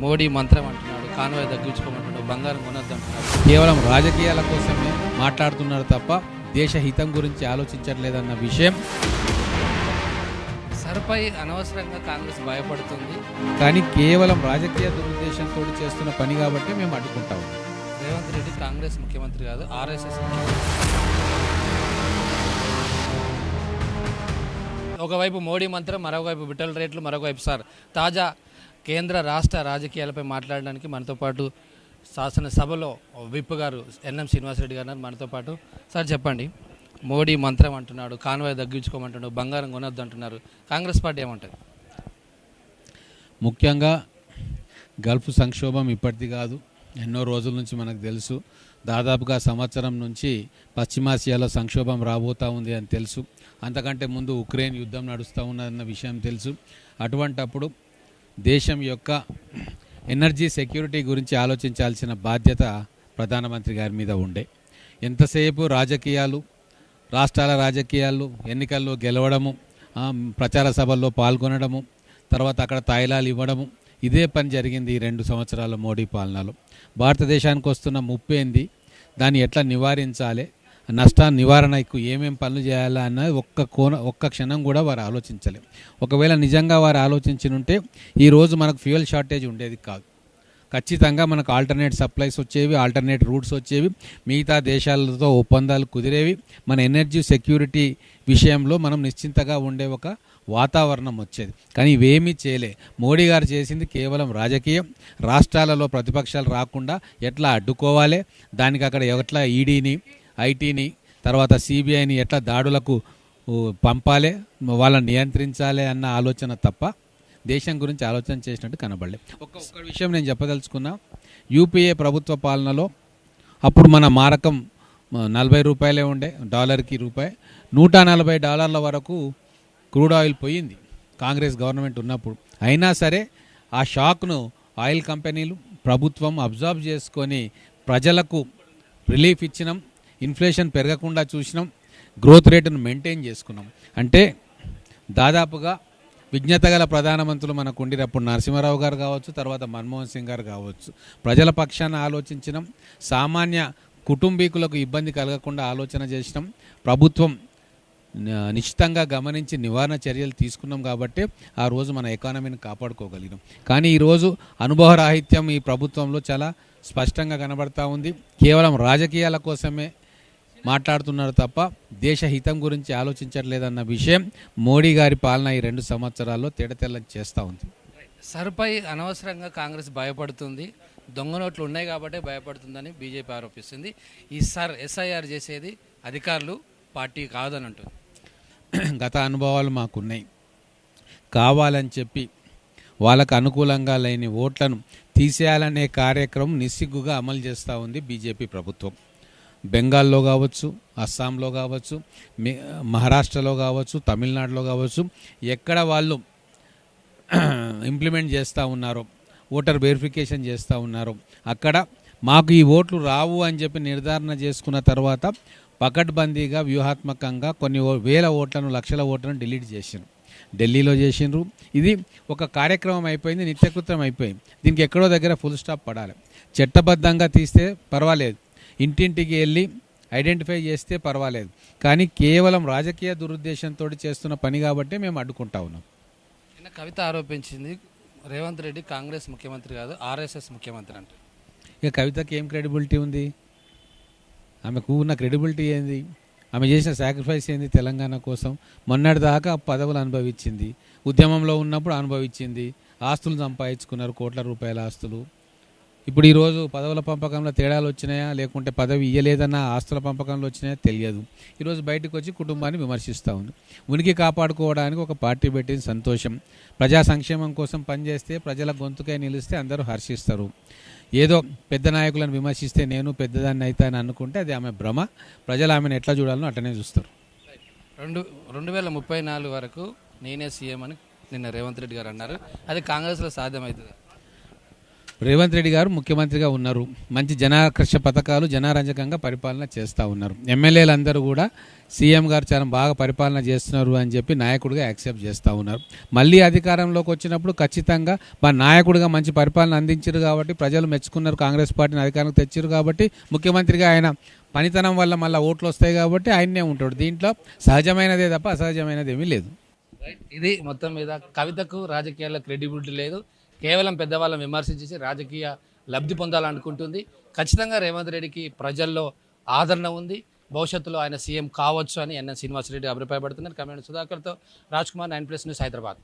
మోడీ మంత్రం అంటున్నాడు, కాన్వాయ్ తగ్గించుకోమంటున్నాడు, బంగారం కొనొద్దు అంటున్నాడు. కేవలం రాజకీయాల కోసమే మాట్లాడుతున్నారు తప్ప దేశ హితం గురించి ఆలోచించట్లేదన్న విషయం. సర్పై అనవసరంగా కాంగ్రెస్ భయపడుతుంది. కానీ కేవలం రాజకీయ దురుద్దేశంతో చేస్తున్న పని కాబట్టి మేము అడ్డుకుంటాం. రేవంత్ రెడ్డి కాంగ్రెస్ ముఖ్యమంత్రి కాదు, ఆర్ఎస్ఎస్ ముఖ్యమంత్రి. ఒకవైపు మోడీ మంత్రం, మరోవైపు బిట్టల రేట్లు, మరోవైపు సార్ తాజా కేంద్ర రాష్ట్ర రాజకీయాలపై మాట్లాడడానికి మనతో పాటు శాసనసభలో విప్ గారు ఎన్ఎం శ్రీనివాసరెడ్డి గారు మనతో పాటు. సార్ చెప్పండి, మోడీ మంత్రం అంటున్నాడు, కాన్వాయ్ తగ్గించుకోమంటున్నాడు, బంగారం కొనొద్దు అంటున్నారు, కాంగ్రెస్ పార్టీ ఏమంటుంది? ముఖ్యంగా గల్ఫ్ సంక్షోభం ఇప్పటిది కాదు, ఎన్నో రోజుల నుంచి మనకు తెలుసు. దాదాపుగా సంవత్సరం నుంచి పశ్చిమాసియాలో సంక్షోభం రాబోతూ ఉంది అని తెలుసు. అంతకంటే ముందు ఉక్రెయిన్ యుద్ధం నడుస్తూ ఉన్నదన్న విషయం తెలుసు. అటువంటప్పుడు దేశం యొక్క ఎనర్జీ సెక్యూరిటీ గురించి ఆలోచించాల్సిన బాధ్యత ప్రధానమంత్రి గారి మీద ఉండే. ఎంతసేపు రాజకీయాలు, రాష్ట్రాల రాజకీయాలు, ఎన్నికల్లో గెలవడము, ప్రచార సభల్లో పాల్గొనడము, తర్వాత అక్కడ తాయిలాలు ఇవ్వడము, ఇదే పని జరిగింది ఈ 2 సంవత్సరాల మోడీ పాలనలో. భారతదేశానికి వస్తున్న ముప్పు ఏంది, దాన్ని ఎట్లా నివారించాలి, నష్టాన్ని నివారణకు ఏమేం పనులు చేయాలా అన్నది ఒక్క క్షణం కూడా వారు ఆలోచించలేదు. ఒకవేళ నిజంగా వారు ఆలోచించినుంటే ఈరోజు మనకు ఫ్యూయల్ షార్టేజ్ ఉండేది కాదు. ఖచ్చితంగా మనకు ఆల్టర్నేట్ సప్లైస్ వచ్చేవి, ఆల్టర్నేట్ రూట్స్ వచ్చేవి, మిగతా దేశాలతో ఒప్పందాలు కుదిరేవి, మన ఎనర్జీ సెక్యూరిటీ విషయంలో మనం నిశ్చింతగా ఉండే ఒక వాతావరణం వచ్చేది. కానీ ఇవేమీ చేయలే. మోడీ గారు చేసింది కేవలం రాజకీయం. రాష్ట్రాలలో ప్రతిపక్షాలు రాకుండా ఎట్లా అడ్డుకోవాలి, దానికి అక్కడ ఎట్లా ఈడీని, ఐటీని, తర్వాత సిబిఐని ఎట్లా దాడులకు పంపాలి, వాళ్ళని నియంత్రించాలి అన్న ఆలోచన తప్ప దేశం గురించి ఆలోచన చేసినట్టు కనబడలే. ఒక్క విషయం నేను చెప్పదలుచుకున్నా. యూపీఏ ప్రభుత్వ పాలనలో అప్పుడు మన మారకం 40 రూపాయలే ఉండే, డాలర్కి రూపాయి. $140 వరకు క్రూడ్ ఆయిల్ పోయింది కాంగ్రెస్ గవర్నమెంట్ ఉన్నప్పుడు. అయినా సరే ఆ షాక్ను ఆయిల్ కంపెనీలు, ప్రభుత్వం అబ్జర్వ్ చేసుకొని ప్రజలకు రిలీఫ్ ఇచ్చినాం, ఇన్ఫ్లేషన్ పెరగకుండా చూసినాం, గ్రోత్ రేటును మెయింటైన్ చేసుకున్నాం. అంటే దాదాపుగా విజ్ఞత గల ప్రధానమంత్రులు మనకు ఉండినప్పుడు నరసింహారావు గారు కావచ్చు, తర్వాత మన్మోహన్ సింగ్ గారు కావచ్చు, ప్రజల పక్షాన ఆలోచించినాం, సామాన్య కుటుంబీకులకు ఇబ్బంది కలగకుండా ఆలోచన చేసినాం, ప్రభుత్వం నిశ్చితంగా గమనించి నివారణ చర్యలు తీసుకున్నాం. కాబట్టి ఆ రోజు మన ఎకానమీని కాపాడుకోగలిగినాం. కానీ ఈరోజు అనుభవరాహిత్యం ఈ ప్రభుత్వంలో చాలా స్పష్టంగా కనబడతా ఉంది. కేవలం రాజకీయాల కోసమే మాట్లాడుతున్నారు తప్ప దేశ హితం గురించి ఆలోచించట్లేదన్న విషయం మోడీ గారి పాలన ఈ 2 సంవత్సరాల్లో తేటతెల్లం చేస్తూ ఉంది. సర్పై అనవసరంగా కాంగ్రెస్ భయపడుతుంది, దొంగ నోట్లు ఉన్నాయి కాబట్టి భయపడుతుందని బీజేపీ ఆరోపిస్తుంది. ఈ ఎస్ఐఆర్ చేసేది అధికారులు, పార్టీ కాదని అంటుంది. గత అనుభవాలు మాకున్నాయి. కావాలని చెప్పి వాళ్ళకు అనుకూలంగా లేని ఓట్లను తీసేయాలనే కార్యక్రమం నిస్సిగ్గుగా అమలు చేస్తూ ఉంది బీజేపీ ప్రభుత్వం. బెంగాల్లో కావచ్చు, అస్సాంలో కావచ్చు, మహారాష్ట్రలో కావచ్చు, తమిళనాడులో కావచ్చు, ఎక్కడ వాళ్ళు ఇంప్లిమెంట్ చేస్తూ ఉన్నారో, ఓటర్ వెరిఫికేషన్ చేస్తూ ఉన్నారో, అక్కడ మాకు ఈ ఓట్లు రావు అని చెప్పి నిర్ధారణ చేసుకున్న తర్వాత పకడ్బందీగా వ్యూహాత్మకంగా కొన్ని వేల ఓట్లను, లక్షల ఓట్లను డిలీట్ చేసిండ్రు. ఢిల్లీలో చేసిండ్రు. ఇది ఒక కార్యక్రమం అయిపోయింది, నిత్యకృతం అయిపోయింది. దీనికి ఎక్కడో దగ్గర ఫుల్ స్టాప్ పడాలి. చట్టబద్ధంగా తీస్తే పర్వాలేదు, ఇంటింటికి వెళ్ళి ఐడెంటిఫై చేస్తే పర్వాలేదు. కానీ కేవలం రాజకీయ దురుద్దేశంతో చేస్తున్న పని కాబట్టి మేము అడ్డుకుంటా ఉన్నాం. నిన్న కవిత ఆరోపించింది, రేవంత్ రెడ్డి కాంగ్రెస్ ముఖ్యమంత్రి కాదు, ఆర్ఎస్ఎస్ ముఖ్యమంత్రి అంటే. ఇక కవితకి ఏం క్రెడిబిలిటీ ఉంది? ఆమెకు ఉన్న క్రెడిబిలిటీ ఏంది? ఆమె చేసిన సాక్రిఫైస్ ఏంది తెలంగాణ కోసం? మొన్నటిదాకా పదవులు అనుభవించింది, ఉద్యమంలో ఉన్నప్పుడు అనుభవించింది, ఆస్తులు సంపాదించుకున్నారు, కోట్ల రూపాయల ఆస్తులు. ఇప్పుడు ఈరోజు పదవుల పంపకంలో తేడాలు వచ్చినాయా, లేకుంటే పదవి ఇయ్యలేదన్న ఆస్తుల పంపకంలో వచ్చినాయా తెలియదు. ఈరోజు బయటకు వచ్చి కుటుంబాన్ని విమర్శిస్తూ ఉంది. ఉనికి కాపాడుకోవడానికి ఒక పార్టీ పెట్టింది, సంతోషం. ప్రజా సంక్షేమం కోసం పనిచేస్తే, ప్రజల గొంతుకై నిలిస్తే అందరూ హర్షిస్తారు. ఏదో పెద్ద నాయకులను విమర్శిస్తే నేను పెద్దదాన్ని అవుతా అని అనుకుంటే అది ఆమె భ్రమ. ప్రజలు ఆమెను ఎట్లా చూడాలో అట్లనే చూస్తారు. 2034 వరకు నేనే సీఎం అని నిన్న రేవంత్ రెడ్డి గారు అన్నారు. అది కాంగ్రెస్లో సాధ్యమవుతుంది? రేవంత్ రెడ్డి గారు ముఖ్యమంత్రిగా ఉన్నారు, మంచి జనాకర్ష పథకాలు జనారంజకంగా పరిపాలన చేస్తూ ఉన్నారు. ఎమ్మెల్యేలందరూ కూడా సీఎం గారు చాలా బాగా పరిపాలన చేస్తున్నారు అని చెప్పి నాయకుడిగా యాక్సెప్ట్ చేస్తూ ఉన్నారు. మళ్ళీ అధికారంలోకి వచ్చినప్పుడు ఖచ్చితంగా మా నాయకుడిగా మంచి పరిపాలన అందించారు కాబట్టి ప్రజలు మెచ్చుకున్నారు, కాంగ్రెస్ పార్టీని అధికారంలోకి తెచ్చారు కాబట్టి ముఖ్యమంత్రిగా ఆయన పనితనం వల్ల మళ్ళీ ఓట్లు వస్తాయి కాబట్టి ఆయన్నే ఉంటాడు. దీంట్లో సహజమైనదే తప్ప అసహజమైనది ఏమీ లేదు. ఇది మొత్తం మీద కవితకు రాజకీయాల్లో క్రెడిబిలిటీ లేదు, కేవలం పెద్దవాళ్ళని విమర్శించేసి రాజకీయ లబ్ధి పొందాలనుకుంటుంది. ఖచ్చితంగా రేవంత్ రెడ్డికి ప్రజల్లో ఆదరణ ఉంది, భవిష్యత్తులో ఆయన సీఎం కావచ్చు అని ఎన్ఎన్ శ్రీనివాసరెడ్డి అభిప్రాయపడుతున్నారు. కమిటీ సుధాకర్తో రాజ్ కుమార్, 9+ న్యూస్, హైదరాబాద్.